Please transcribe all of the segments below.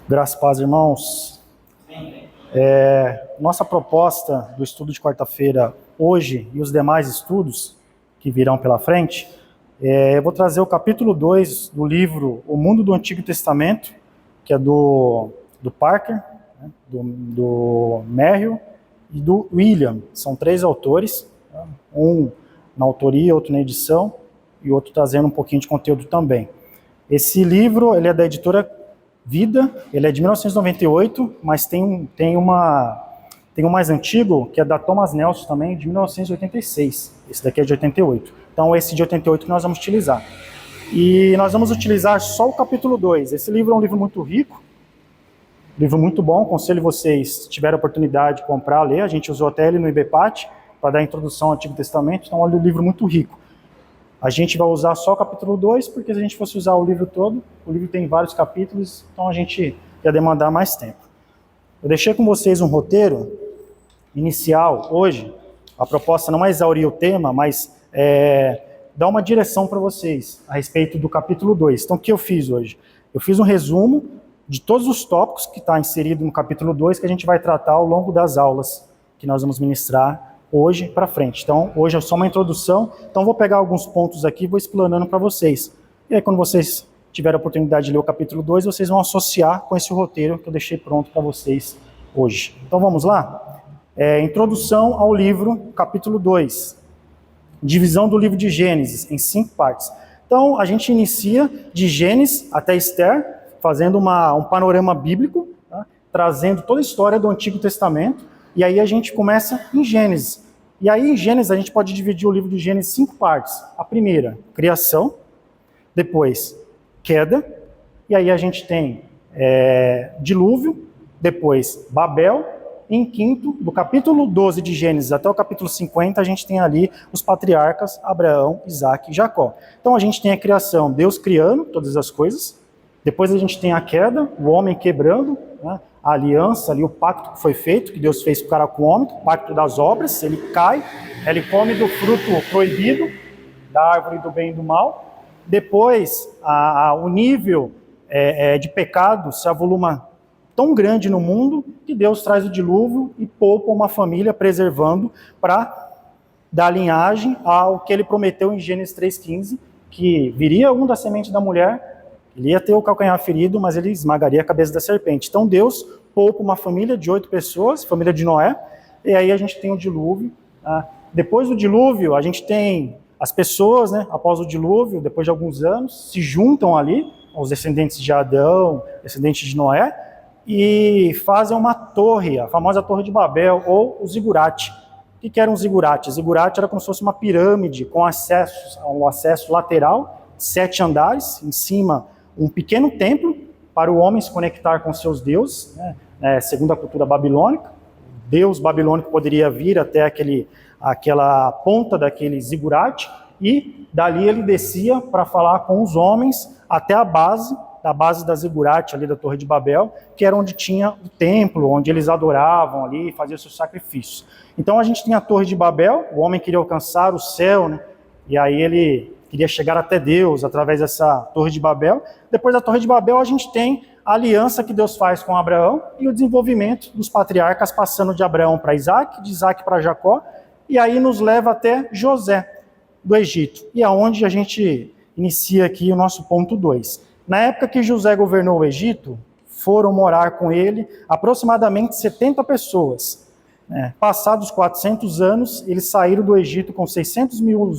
Graças a paz, irmãos. Nossa proposta do estudo de quarta-feira, hoje, e os demais estudos que virão pela frente, eu vou trazer o capítulo 2 do livro O Mundo do Antigo Testamento, que é do Parker, né, do Merrill e do William. São 3 autores, um na autoria, outro na edição, e outro trazendo um pouquinho de conteúdo também. Esse livro, ele é da editora Vida, ele é de 1998, mas tem um mais antigo, que é da Thomas Nelson também, de 1986. Esse daqui é de 88. Então, esse de 88 que nós vamos utilizar. E nós vamos utilizar só o capítulo 2. Esse livro é um livro muito rico, livro muito bom, aconselho vocês, se tiverem a oportunidade de comprar, ler. A gente usou até ele no IBPAT, para dar a introdução ao Antigo Testamento, então é um livro muito rico. A gente vai usar só o capítulo 2, porque se a gente fosse usar o livro todo, o livro tem vários capítulos, então a gente ia demandar mais tempo. Eu deixei com vocês um roteiro inicial hoje. A proposta não é exaurir o tema, mas dar uma direção para vocês a respeito do capítulo 2. Então, o que eu fiz hoje? Eu fiz um resumo de todos os tópicos que está inserido no capítulo 2, que a gente vai tratar ao longo das aulas que nós vamos ministrar hoje para frente. Então, hoje é só uma introdução, então vou pegar alguns pontos aqui e vou explanando para vocês. E aí, quando vocês tiverem a oportunidade de ler o capítulo 2, vocês vão associar com esse roteiro que eu deixei pronto para vocês hoje. Então, vamos lá? Introdução ao livro, capítulo 2. Divisão do livro de Gênesis, em 5 partes. Então, a gente inicia de Gênesis até Esther, fazendo um panorama bíblico, tá? Trazendo toda a história do Antigo Testamento. E aí a gente começa em Gênesis. E aí em Gênesis a gente pode dividir o livro de Gênesis em 5 partes. A primeira, criação. Depois, queda. E aí a gente tem dilúvio. Depois, Babel. E em quinto, do capítulo 12 de Gênesis até o capítulo 50, a gente tem ali os patriarcas Abraão, Isaac e Jacó. Então a gente tem a criação, Deus criando todas as coisas. Depois a gente tem a queda, o homem quebrando, né? A aliança ali, o pacto que foi feito, que Deus fez com o homem, o pacto das obras. Ele cai, ele come do fruto proibido, da árvore do bem e do mal. Depois, o nível de pecado se avoluma tão grande no mundo, que Deus traz o dilúvio e poupa uma família, preservando para dar linhagem ao que ele prometeu em Gênesis 3,15, que viria um da semente da mulher. Ele ia ter o calcanhar ferido, mas ele esmagaria a cabeça da serpente. Então Deus poupa uma família de 8 pessoas, família de Noé, e aí a gente tem o dilúvio. Depois do dilúvio, a gente tem as pessoas, né, após o dilúvio, depois de alguns anos, se juntam ali, os descendentes de Adão, descendentes de Noé, e fazem uma torre, a famosa Torre de Babel, ou o zigurate. O que era um zigurate? O zigurate era como se fosse uma pirâmide com um acesso lateral, 7 andares, em cima um pequeno templo para o homem se conectar com seus deuses, né, segundo a cultura babilônica. Deus babilônico poderia vir até aquela ponta daquele zigurate, e dali ele descia para falar com os homens até a base da zigurate ali da Torre de Babel, que era onde tinha o templo, onde eles adoravam ali, faziam seus sacrifícios. Então a gente tem a Torre de Babel, o homem queria alcançar o céu, né, e aí ele queria chegar até Deus através dessa Torre de Babel. Depois da Torre de Babel, a gente tem a aliança que Deus faz com Abraão e o desenvolvimento dos patriarcas, passando de Abraão para Isaac, de Isaac para Jacó, e aí nos leva até José, do Egito. E aonde a gente inicia aqui o nosso ponto 2. Na época que José governou o Egito, foram morar com ele aproximadamente 70 pessoas. Passados 400 anos, eles saíram do Egito com 600 mil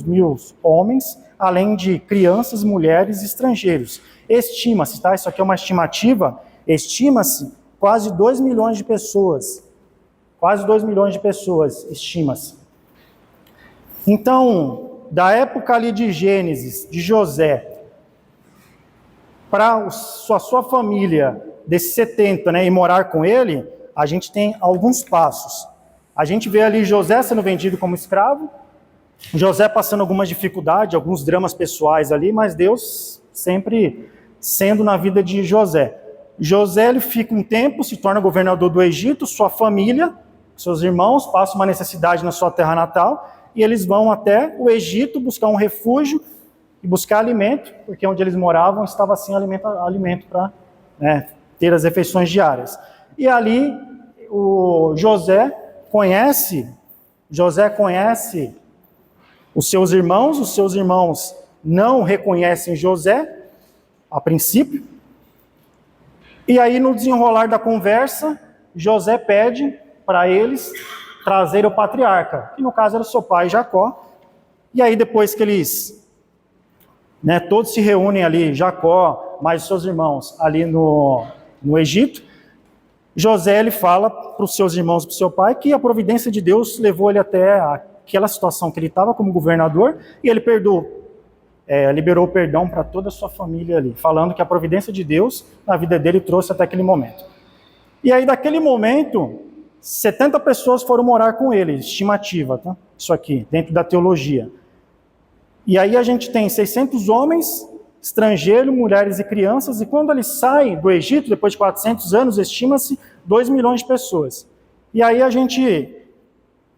homens, além de crianças, mulheres e estrangeiros. Estima-se, tá? Isso aqui é uma estimativa, estima-se quase 2 milhões de pessoas. Quase 2 milhões de pessoas, estima-se. Então, da época ali de Gênesis, de José, para a sua família, desses 70, né, e morar com ele, a gente tem alguns passos. A gente vê ali José sendo vendido como escravo, José passando algumas dificuldades, alguns dramas pessoais ali, mas Deus sempre sendo na vida de José. José ele fica um tempo, se torna governador do Egito, sua família, seus irmãos passam uma necessidade na sua terra natal, e eles vão até o Egito buscar um refúgio e buscar alimento, porque onde eles moravam estava sem alimento para ter as refeições diárias. E ali o José conhece os seus irmãos não reconhecem José, a princípio, e aí no desenrolar da conversa, José pede para eles trazer o patriarca, que no caso era o seu pai Jacó, e aí depois que eles, todos se reúnem ali, Jacó, mais os seus irmãos, ali no Egito, José ele fala para os seus irmãos, para o seu pai, que a providência de Deus levou ele até aquela situação que ele estava como governador, e ele liberou o perdão para toda a sua família ali, falando que a providência de Deus na vida dele trouxe até aquele momento. E aí daquele momento, 70 pessoas foram morar com ele, estimativa, tá? Isso aqui, dentro da teologia. E aí a gente tem 600 homens, estrangeiros, mulheres e crianças, e quando eles saem do Egito, depois de 400 anos, estima-se 2 milhões de pessoas. E aí a gente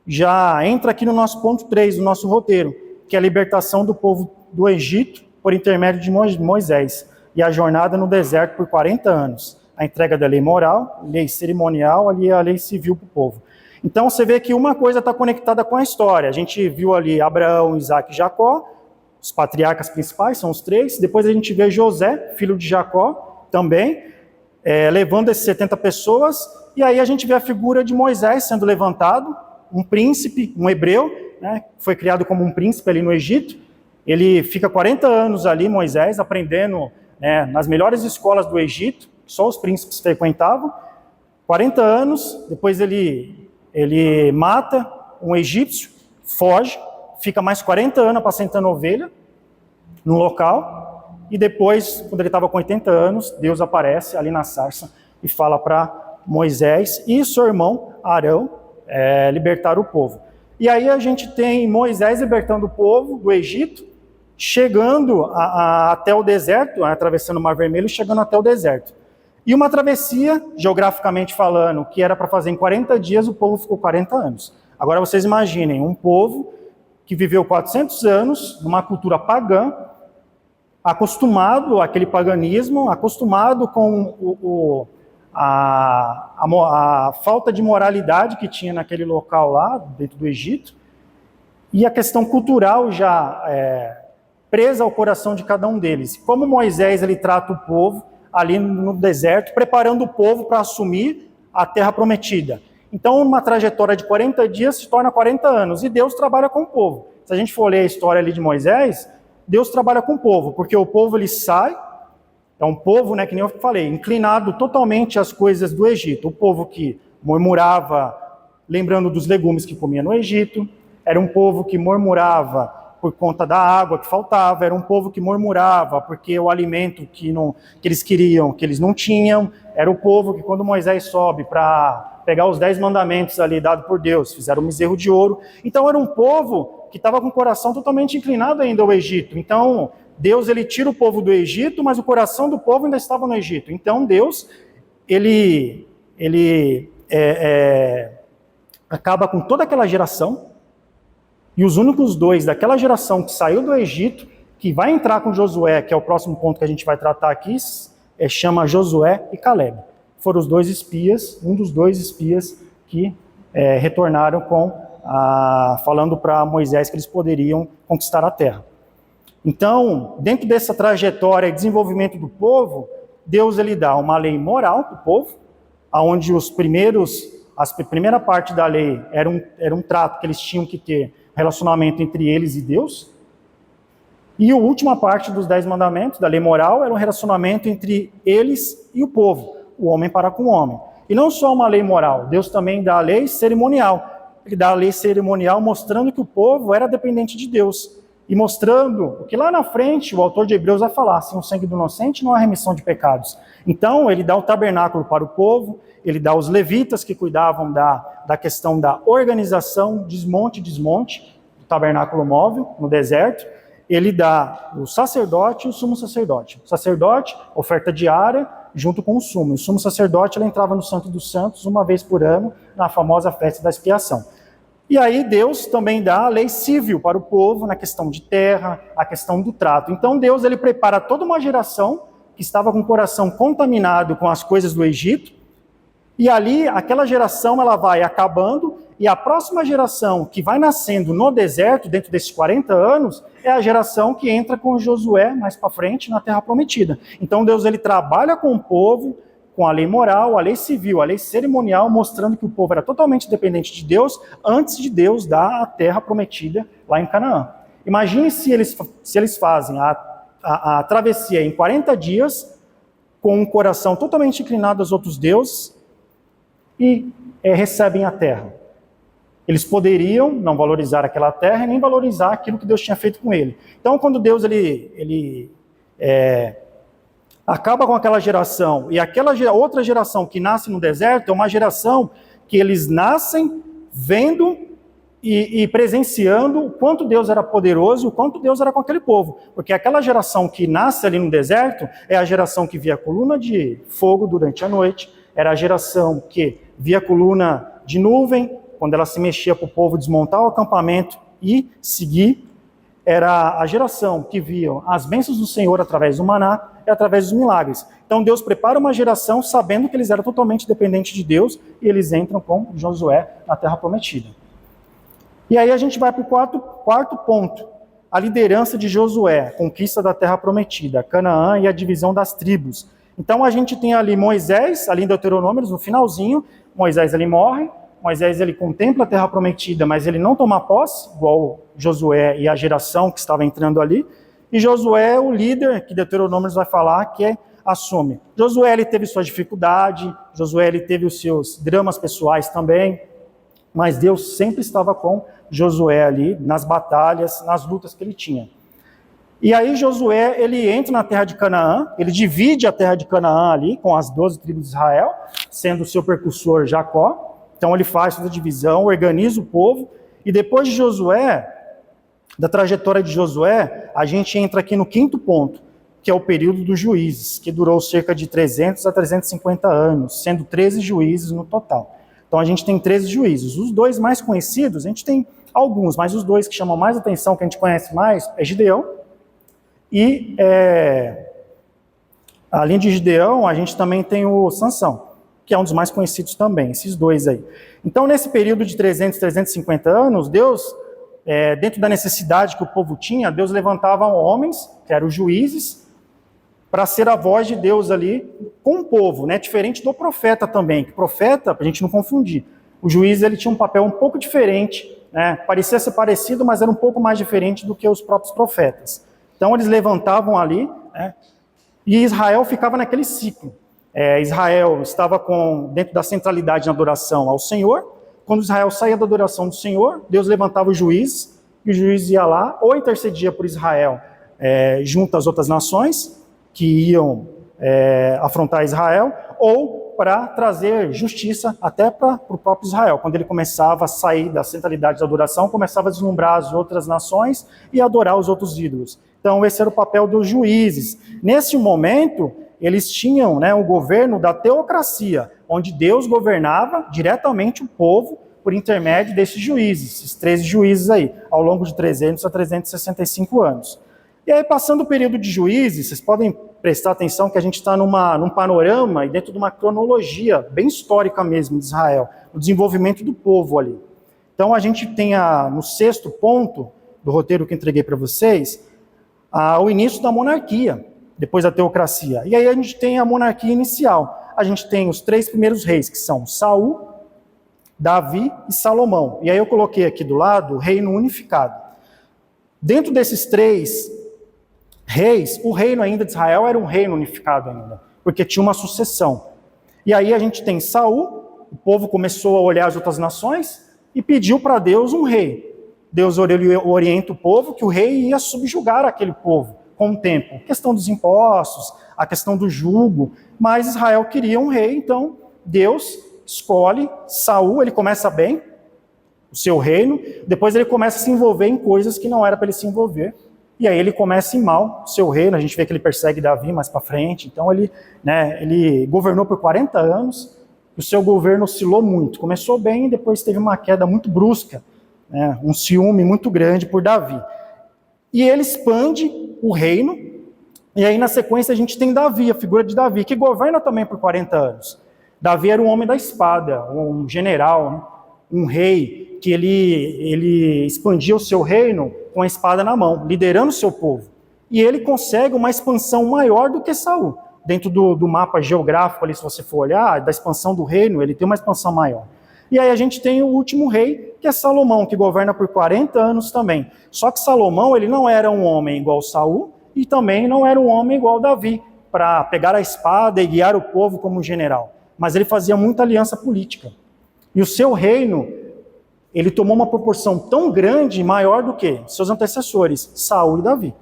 já entra aqui no nosso ponto 3 do nosso roteiro, que é a libertação do povo do Egito por intermédio de Moisés, e a jornada no deserto por 40 anos. A entrega da lei moral, lei cerimonial, ali a lei civil para o povo. Então você vê que uma coisa está conectada com a história. A gente viu ali Abraão, Isaac e Jacó, os patriarcas principais, são os 3. Depois a gente vê José, filho de Jacó, também, levando esses 70 pessoas. E aí a gente vê a figura de Moisés sendo levantado, um príncipe, um hebreu, foi criado como um príncipe ali no Egito. Ele fica 40 anos ali, Moisés, aprendendo nas melhores escolas do Egito, só os príncipes frequentavam. 40 anos, depois ele mata um egípcio, foge, fica mais 40 anos apacentando ovelha no local, e depois, quando ele estava com 80 anos, Deus aparece ali na sarça e fala para Moisés e seu irmão Arão libertar o povo. E aí a gente tem Moisés libertando o povo do Egito, chegando até o deserto, atravessando o Mar Vermelho, chegando até o deserto. E uma travessia, geograficamente falando, que era para fazer em 40 dias, o povo ficou 40 anos. Agora vocês imaginem, um povo que viveu 400 anos, numa cultura pagã, acostumado àquele paganismo, acostumado com a falta de moralidade que tinha naquele local lá, dentro do Egito, e a questão cultural já presa ao coração de cada um deles. Como Moisés ele trata o povo ali no deserto, preparando o povo para assumir a terra prometida. Então, uma trajetória de 40 dias se torna 40 anos, e Deus trabalha com o povo. Se a gente for ler a história ali de Moisés, Deus trabalha com o povo, porque o povo ele sai, é um povo, que nem eu falei, inclinado totalmente às coisas do Egito. O povo que murmurava, lembrando dos legumes que comia no Egito, era um povo que murmurava por conta da água que faltava, era um povo que murmurava porque o alimento que eles queriam, que eles não tinham, era o povo que quando Moisés sobe para pegar os 10 mandamentos ali dados por Deus, fizeram um bezerro de ouro. Então era um povo que estava com o coração totalmente inclinado ainda ao Egito. Então Deus ele tira o povo do Egito, mas o coração do povo ainda estava no Egito. Então Deus ele acaba com toda aquela geração. E os únicos 2 daquela geração que saiu do Egito, que vai entrar com Josué, que é o próximo ponto que a gente vai tratar aqui, chama Josué e Caleb. Foram os 2 espias, um dos 2 espias que retornaram falando para Moisés que eles poderiam conquistar a terra. Então, dentro dessa trajetória e desenvolvimento do povo, Deus ele dá uma lei moral para o povo, onde a primeira parte da lei era um trato que eles tinham que ter, relacionamento entre eles e Deus. E a última parte dos 10 mandamentos, da lei moral, era um relacionamento entre eles e o povo, o homem para com o homem. E não só uma lei moral, Deus também dá a lei cerimonial. Ele dá a lei cerimonial mostrando que o povo era dependente de Deus. E mostrando o que lá na frente o autor de Hebreus vai falar, sem o sangue do inocente não há remissão de pecados. Então ele dá o tabernáculo para o povo, ele dá os levitas que cuidavam da questão da organização, desmonte do tabernáculo móvel no deserto. Ele dá o sacerdote e o sumo sacerdote. O sacerdote, oferta diária, junto com o sumo. O sumo sacerdote ele entrava no Santo dos Santos uma vez por ano, na famosa festa da expiação. E aí Deus também dá a lei civil para o povo, na questão de terra, a questão do trato. Então Deus ele prepara toda uma geração que estava com o coração contaminado com as coisas do Egito, e ali aquela geração ela vai acabando, e a próxima geração que vai nascendo no deserto, dentro desses 40 anos, é a geração que entra com Josué mais para frente na Terra Prometida. Então Deus ele trabalha com o povo, com a lei moral, a lei civil, a lei cerimonial, mostrando que o povo era totalmente dependente de Deus, antes de Deus dar a Terra Prometida lá em Canaã. Imagine se eles fazem a travessia em 40 dias, com um coração totalmente inclinado aos outros deuses, e recebem a terra. Eles poderiam não valorizar aquela terra e nem valorizar aquilo que Deus tinha feito com ele. Então, quando Deus acaba com aquela geração, e aquela outra geração que nasce no deserto, é uma geração que eles nascem vendo e presenciando o quanto Deus era poderoso e o quanto Deus era com aquele povo. Porque aquela geração que nasce ali no deserto é a geração que via a coluna de fogo durante a noite, era a geração que via a coluna de nuvem, quando ela se mexia para o povo desmontar o acampamento e seguir. Era a geração que via as bênçãos do Senhor através do maná e através dos milagres. Então Deus prepara uma geração sabendo que eles eram totalmente dependentes de Deus, e eles entram com Josué na Terra Prometida. E aí a gente vai para o quarto ponto, a liderança de Josué, a conquista da Terra Prometida, Canaã e a divisão das tribos. Então a gente tem ali Moisés, ali em Deuteronômios, no finalzinho, Moisés ele morre, Moisés ele contempla a Terra Prometida, mas ele não toma posse, igual Josué e a geração que estava entrando ali, e Josué é o líder, que Deuteronômios vai falar, que assume. Josué ele teve sua dificuldade, Josué ele teve os seus dramas pessoais também, mas Deus sempre estava com Josué ali, nas batalhas, nas lutas que ele tinha. E aí Josué, ele entra na terra de Canaã, ele divide a terra de Canaã ali, com as 12 tribos de Israel, sendo o seu precursor Jacó. Então ele faz toda a divisão, organiza o povo, e depois de Josué, da trajetória de Josué, a gente entra aqui no quinto ponto, que é o período dos juízes, que durou cerca de 300 a 350 anos, sendo 13 juízes no total. Então a gente tem 13 juízes. Os dois mais conhecidos, a gente tem alguns, mas os dois que chamam mais atenção, que a gente conhece mais, é Gideão, e além de Gideão, a gente também tem o Sansão, que é um dos mais conhecidos também, esses dois aí. Então, nesse período de 300, 350 anos, Deus, dentro da necessidade que o povo tinha, Deus levantava homens, que eram os juízes, para ser a voz de Deus ali com o povo, né? Diferente do profeta também, que profeta, para a gente não confundir, o juiz ele tinha um papel um pouco diferente, né? Parecia ser parecido, mas era um pouco mais diferente do que os próprios profetas. Então, eles levantavam ali, né? E Israel ficava naquele ciclo. Israel estava dentro da centralidade na adoração ao Senhor. Quando Israel saía da adoração do Senhor, Deus levantava o juiz, e o juiz ia lá, ou intercedia por Israel junto às outras nações que iam afrontar Israel, ou para trazer justiça até para o próprio Israel. Quando ele começava a sair da centralidade da adoração, começava a deslumbrar as outras nações e adorar os outros ídolos. Então esse era o papel dos juízes. Nesse momento, eles tinham o governo da teocracia, onde Deus governava diretamente o povo por intermédio desses juízes, esses 13 juízes aí, ao longo de 300 a 365 anos. E aí, passando o período de juízes, vocês podem prestar atenção que a gente está num panorama e dentro de uma cronologia bem histórica mesmo de Israel, o desenvolvimento do povo ali. Então, a gente tem no sexto ponto do roteiro que entreguei para vocês, o início da monarquia, depois da teocracia. E aí a gente tem a monarquia inicial. A gente tem os 3 primeiros reis, que são Saul, Davi e Salomão. E aí eu coloquei aqui do lado o reino unificado. Dentro desses 3 reis, o reino ainda de Israel era um reino unificado ainda, porque tinha uma sucessão. E aí a gente tem Saul, o povo começou a olhar as outras nações e pediu para Deus um rei. Deus orienta o povo que o rei ia subjugar aquele povo com o tempo. A questão dos impostos, a questão do jugo, mas Israel queria um rei, então Deus escolhe Saul, ele começa bem, o seu reino, depois ele começa a se envolver em coisas que não era para ele se envolver, e aí ele começa em mal o seu reino, a gente vê que ele persegue Davi mais para frente, então ele governou por 40 anos, o seu governo oscilou muito, começou bem, depois teve uma queda muito brusca, um ciúme muito grande por Davi. E ele expande o reino, E aí, na sequência, a gente tem Davi, a figura de Davi, que governa também por 40 anos. Davi era um homem da espada, um general, né? Um rei, que ele expandia o seu reino com a espada na mão, liderando o seu povo. E ele consegue uma expansão maior do que Saul. Dentro do mapa geográfico, ali, se você for olhar, da expansão do reino, ele tem uma expansão maior. E aí a gente tem o último rei, que é Salomão, que governa por 40 anos também. Só que Salomão, ele não era um homem igual Saul, e também não era um homem igual Davi, para pegar a espada e guiar o povo como general. Mas ele fazia muita aliança política. E o seu reino, ele tomou uma proporção tão grande, maior do que seus antecessores, Saul e Davi.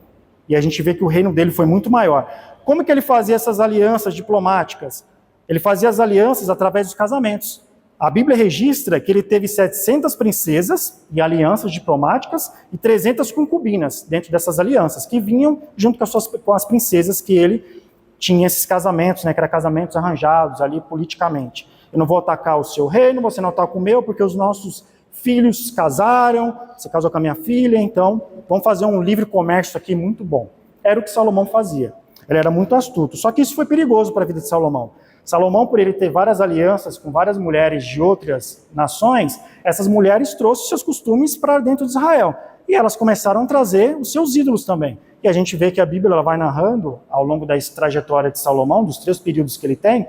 E a gente vê que o reino dele foi muito maior. Como que ele fazia essas alianças diplomáticas? Ele fazia as alianças através dos casamentos. A Bíblia registra que ele teve 700 princesas e alianças diplomáticas e 300 concubinas dentro dessas alianças, que vinham junto com as princesas que ele tinha esses casamentos, né, que eram casamentos arranjados ali politicamente. Eu não vou atacar o seu reino, você não ataca o meu, porque os nossos filhos casaram, você casou com a minha filha, então vamos fazer um livre comércio aqui muito bom. Era o que Salomão fazia. Ele era muito astuto. Só que isso foi perigoso para a vida de Salomão. Salomão, por ele ter várias alianças com várias mulheres de outras nações, essas mulheres trouxeram seus costumes para dentro de Israel. E elas começaram a trazer os seus ídolos também. E a gente vê que a Bíblia ela vai narrando, ao longo da trajetória de Salomão, dos 3 períodos que ele tem,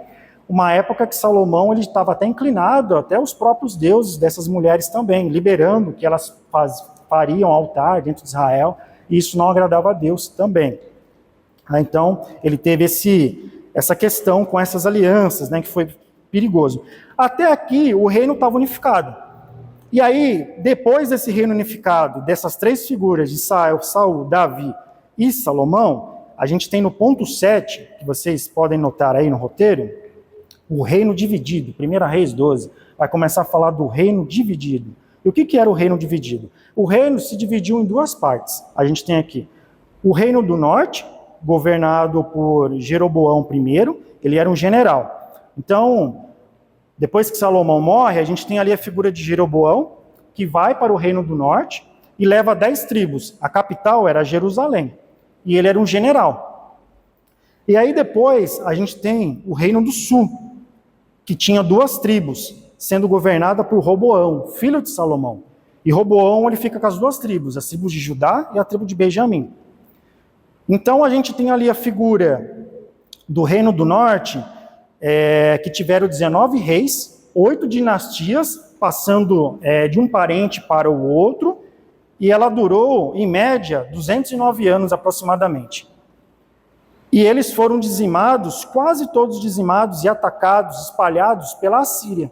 uma época que Salomão ele estava até inclinado até os próprios deuses dessas mulheres também, liberando que elas fariam altar dentro de Israel, e isso não agradava a Deus também. Então, ele teve essa questão com essas alianças, né, que foi perigoso. Até aqui, o reino estava unificado. E aí, depois desse reino unificado, dessas 3 figuras de Saul, Davi e Salomão, a gente tem no ponto 7, que vocês podem notar aí no roteiro, o reino dividido. 1 Reis 12 vai começar a falar do reino dividido. E o que era o reino dividido? O reino se dividiu em 2 partes. A gente tem aqui o reino do norte, governado por Jeroboão I, ele era um general. Então, depois que Salomão morre, a gente tem ali a figura de Jeroboão, que vai para o reino do norte e leva 10 tribos. A capital era Jerusalém. E ele era um general. E aí depois a gente tem o reino do sul, que tinha 2 tribos, sendo governada por Roboão, filho de Salomão. E Roboão ele fica com as 2 tribos, as tribos de Judá e a tribo de Benjamim. Então a gente tem ali a figura do reino do norte, que tiveram 19 reis, 8 dinastias, passando de um parente para o outro, e ela durou, em média, 209 anos aproximadamente. E eles foram dizimados, quase todos dizimados e atacados, espalhados pela Assíria.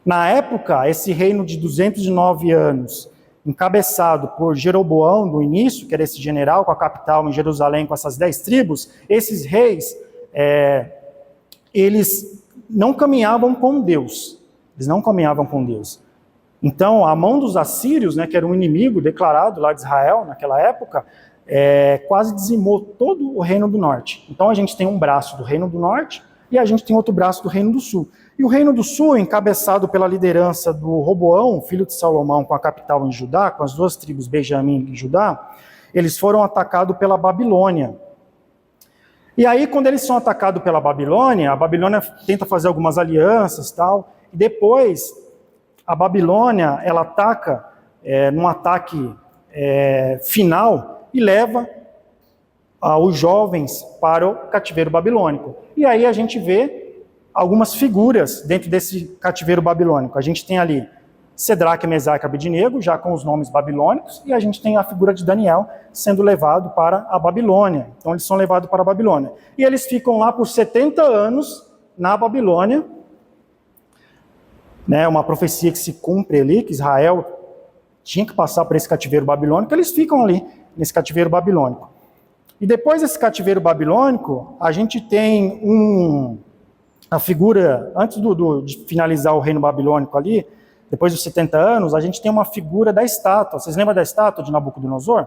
Na época, esse reino de 209 anos, encabeçado por Jeroboão no início, que era esse general com a capital em Jerusalém, com essas 10 tribos, esses reis, eles não caminhavam com Deus. Eles não caminhavam com Deus. Então, a mão dos assírios, né, que era um inimigo declarado lá de Israel naquela época, quase dizimou todo o reino do norte. Então, a gente tem um braço do reino do norte e a gente tem outro braço do reino do sul. E o reino do sul, encabeçado pela liderança do Roboão, filho de Salomão, com a capital em Judá, com as 2 tribos Benjamim e Judá, eles foram atacados pela Babilônia. E aí, quando eles são atacados pela Babilônia, a Babilônia tenta fazer algumas alianças e tal, e depois a Babilônia, ela ataca num ataque final e leva os jovens para o cativeiro babilônico. E aí a gente vê algumas figuras dentro desse cativeiro babilônico. A gente tem ali Sedraque, Mesaque e Abednego, já com os nomes babilônicos, e a gente tem a figura de Daniel sendo levado para a Babilônia. Então eles são levados para a Babilônia. E eles ficam lá por 70 anos na Babilônia, né, uma profecia que se cumpre ali, que Israel tinha que passar por esse cativeiro babilônico, eles ficam ali nesse cativeiro babilônico. E depois desse cativeiro babilônico, a gente tem a figura, antes de finalizar o reino babilônico ali, depois dos 70 anos, a gente tem uma figura da estátua. Vocês lembram da estátua de Nabucodonosor?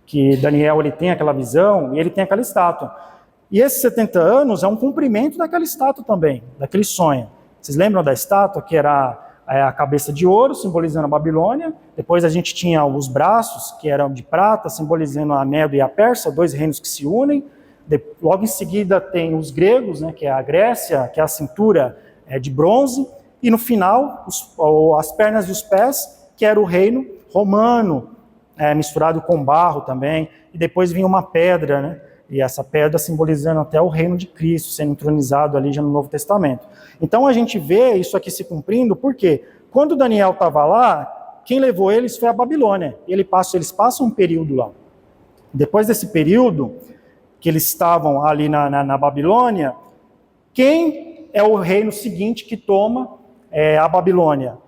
Que Daniel ele tem aquela visão e ele tem aquela estátua. E esses 70 anos é um cumprimento daquela estátua também, daquele sonho. Vocês lembram da estátua que era a cabeça de ouro, simbolizando a Babilônia. Depois a gente tinha os braços, que eram de prata, simbolizando a Medo e a Pérsia, dois reinos que se unem. Logo em seguida tem os gregos, né, que é a Grécia, que é a cintura de bronze. E no final, as pernas e os pés, que era o reino romano, misturado com barro também. E depois vinha uma pedra, né? E essa pedra simbolizando até o reino de Cristo, sendo entronizado ali já no Novo Testamento. Então a gente vê isso aqui se cumprindo, porque quando Daniel estava lá, quem levou eles foi a Babilônia. E eles passam um período lá. Depois desse período, que eles estavam ali na Babilônia, quem é o reino seguinte que toma a Babilônia?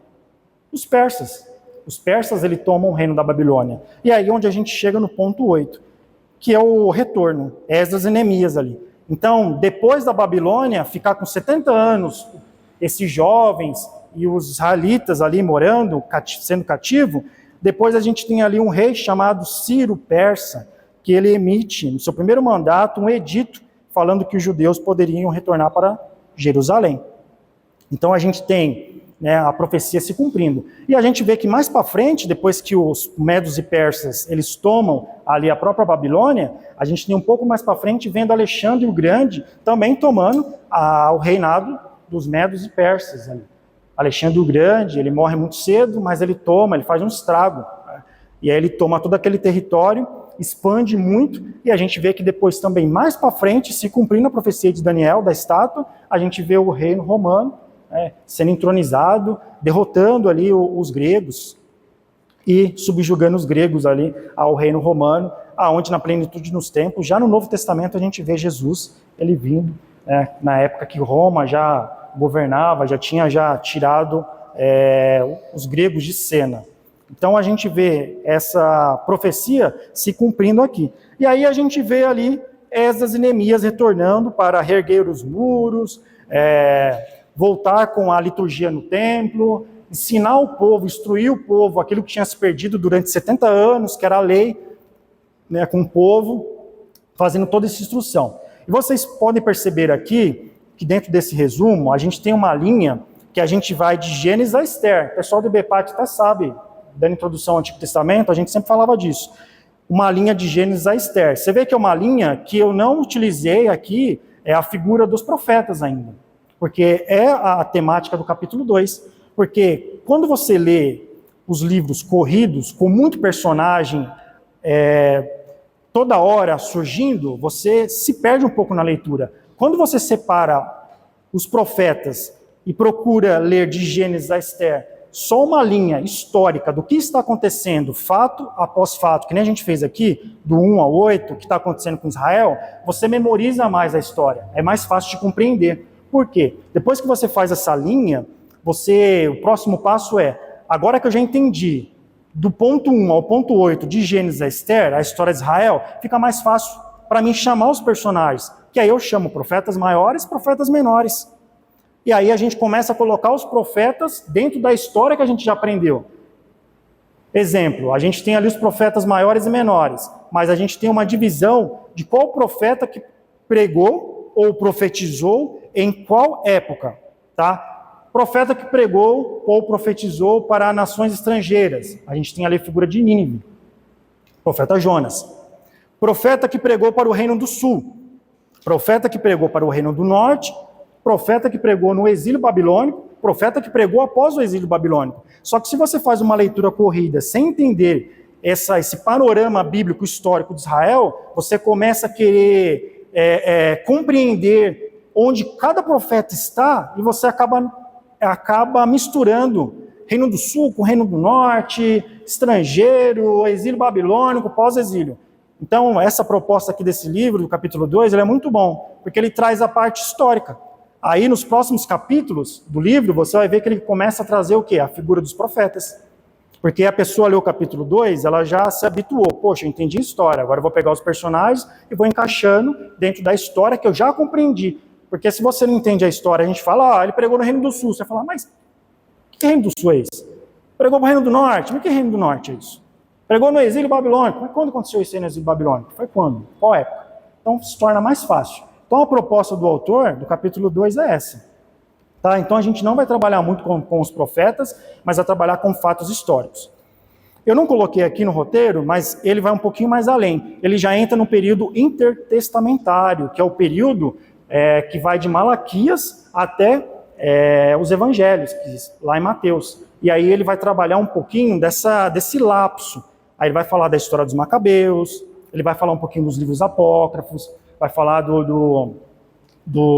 Os persas. Os persas, ele tomam o reino da Babilônia. E aí onde a gente chega no ponto 8. Que é o retorno, Esdras e Neemias ali. Então, depois da Babilônia, ficar com 70 anos, esses jovens e os israelitas ali morando, sendo cativo, depois a gente tem ali um rei chamado Ciro Persa, que ele emite, no seu primeiro mandato, um edito falando que os judeus poderiam retornar para Jerusalém. Então a gente tem a profecia se cumprindo. E a gente vê que mais para frente, depois que os medos e persas eles tomam ali a própria Babilônia, a gente tem um pouco mais para frente vendo Alexandre o Grande também tomando o reinado dos medos e persas. Ali. Alexandre o Grande, ele morre muito cedo, mas ele faz um estrago. E aí ele toma todo aquele território, expande muito, e a gente vê que depois também mais para frente, se cumprindo a profecia de Daniel, da estátua, a gente vê o reino romano, sendo entronizado, derrotando ali os gregos e subjugando os gregos ali ao reino romano, aonde na plenitude dos tempos, já no Novo Testamento a gente vê Jesus, ele vindo, na época que Roma já governava, já tinha tirado os gregos de cena. Então a gente vê essa profecia se cumprindo aqui. E aí a gente vê ali Esdras e Neemias retornando para reerguer os muros, voltar com a liturgia no templo, ensinar o povo, instruir o povo, aquilo que tinha se perdido durante 70 anos, que era a lei, com o povo, fazendo toda essa instrução. E vocês podem perceber aqui, que dentro desse resumo, a gente tem uma linha que a gente vai de Gênesis a Esther. O pessoal do IBPAT até sabe, dando introdução ao Antigo Testamento, a gente sempre falava disso. Uma linha de Gênesis a Esther. Você vê que é uma linha que eu não utilizei aqui, é a figura dos profetas ainda. Porque é a temática do capítulo 2. Porque quando você lê os livros corridos, com muito personagem, toda hora surgindo, você se perde um pouco na leitura. Quando você separa os profetas e procura ler de Gênesis a Esther, só uma linha histórica do que está acontecendo, fato após fato, que nem a gente fez aqui, do 1 ao 8, o que está acontecendo com Israel, você memoriza mais a história, é mais fácil de compreender. Por quê? Depois que você faz essa linha, o próximo passo agora que eu já entendi, do ponto 1 ao ponto 8 de Gênesis a Esther, a história de Israel, fica mais fácil para mim chamar os personagens, que aí eu chamo profetas maiores, profetas menores. E aí a gente começa a colocar os profetas dentro da história que a gente já aprendeu. Exemplo, a gente tem ali os profetas maiores e menores, mas a gente tem uma divisão de qual profeta que pregou ou profetizou em qual época, tá? Profeta que pregou ou profetizou para nações estrangeiras. A gente tem ali a figura de Nínive. Profeta Jonas. Profeta que pregou para o reino do sul. Profeta que pregou para o reino do norte. Profeta que pregou no exílio babilônico. Profeta que pregou após o exílio babilônico. Só que se você faz uma leitura corrida sem entender esse panorama bíblico histórico de Israel, você começa a querer compreender onde cada profeta está e você acaba misturando reino do sul com reino do norte, estrangeiro, exílio babilônico, pós-exílio. Então, essa proposta aqui desse livro, do capítulo 2, ele é muito bom, porque ele traz a parte histórica. Aí, nos próximos capítulos do livro, você vai ver que ele começa a trazer o quê? A figura dos profetas. Porque a pessoa lê o capítulo 2, ela já se habituou. Poxa, eu entendi a história, agora eu vou pegar os personagens e vou encaixando dentro da história que eu já compreendi. Porque se você não entende a história, a gente fala, ele pregou no Reino do Sul. Você fala, mas que Reino do Sul é esse? Pregou no Reino do Norte, mas que Reino do Norte é isso? Pregou no exílio babilônico, mas quando aconteceu isso aí no exílio babilônico? Foi quando? Qual época? Então se torna mais fácil. Então a proposta do autor, do capítulo 2, é essa. Tá? Então a gente não vai trabalhar muito com os profetas, mas vai trabalhar com fatos históricos. Eu não coloquei aqui no roteiro, mas ele vai um pouquinho mais além. Ele já entra no período intertestamentário, que é o período que vai de Malaquias até os evangelhos, lá em Mateus. E aí ele vai trabalhar um pouquinho desse lapso. Aí ele vai falar da história dos Macabeus, ele vai falar um pouquinho dos livros apócrifos, vai falar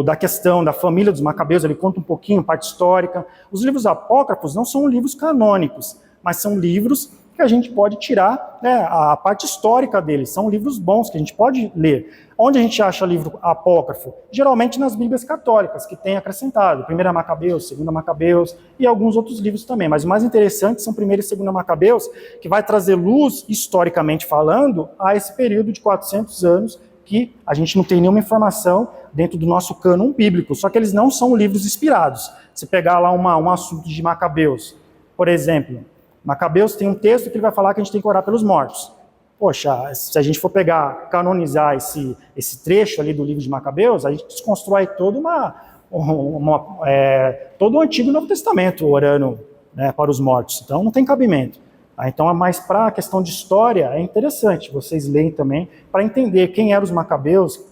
da questão da família dos Macabeus, ele conta um pouquinho, parte histórica. Os livros apócrifos não são livros canônicos, mas são livros que a gente pode tirar, né, a parte histórica deles. São livros bons que a gente pode ler. Onde a gente acha livro apócrifo? Geralmente nas Bíblias católicas, que tem acrescentado. 1ª Macabeus, 2ª Macabeus e alguns outros livros também. Mas o mais interessante são 1ª e 2ª Macabeus, que vai trazer luz, historicamente falando, a esse período de 400 anos que a gente não tem nenhuma informação dentro do nosso cânon bíblico. Só que eles não são livros inspirados. Se pegar lá um assunto de Macabeus, por exemplo, Macabeus tem um texto que ele vai falar que a gente tem que orar pelos mortos. Poxa, se a gente for canonizar esse trecho ali do livro de Macabeus, a gente desconstrói todo o Antigo e Novo Testamento orando, né, para os mortos. Então não tem cabimento. Então, mas para a questão de história, é interessante vocês lerem também, para entender quem eram os Macabeus,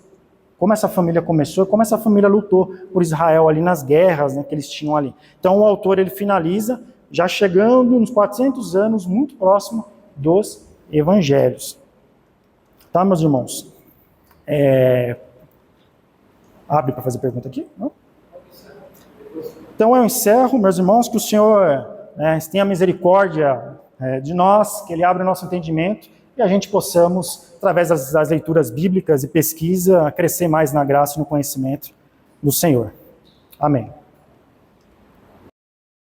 como essa família começou, como essa família lutou por Israel ali nas guerras, né, que eles tinham ali. Então o autor ele finaliza já chegando nos 400 anos, muito próximo dos evangelhos. Tá, meus irmãos? Abre para fazer pergunta aqui? Não? Então eu encerro, meus irmãos, que o Senhor tenha misericórdia de nós, que Ele abra o nosso entendimento e a gente possamos, através das leituras bíblicas e pesquisa, crescer mais na graça e no conhecimento do Senhor. Amém.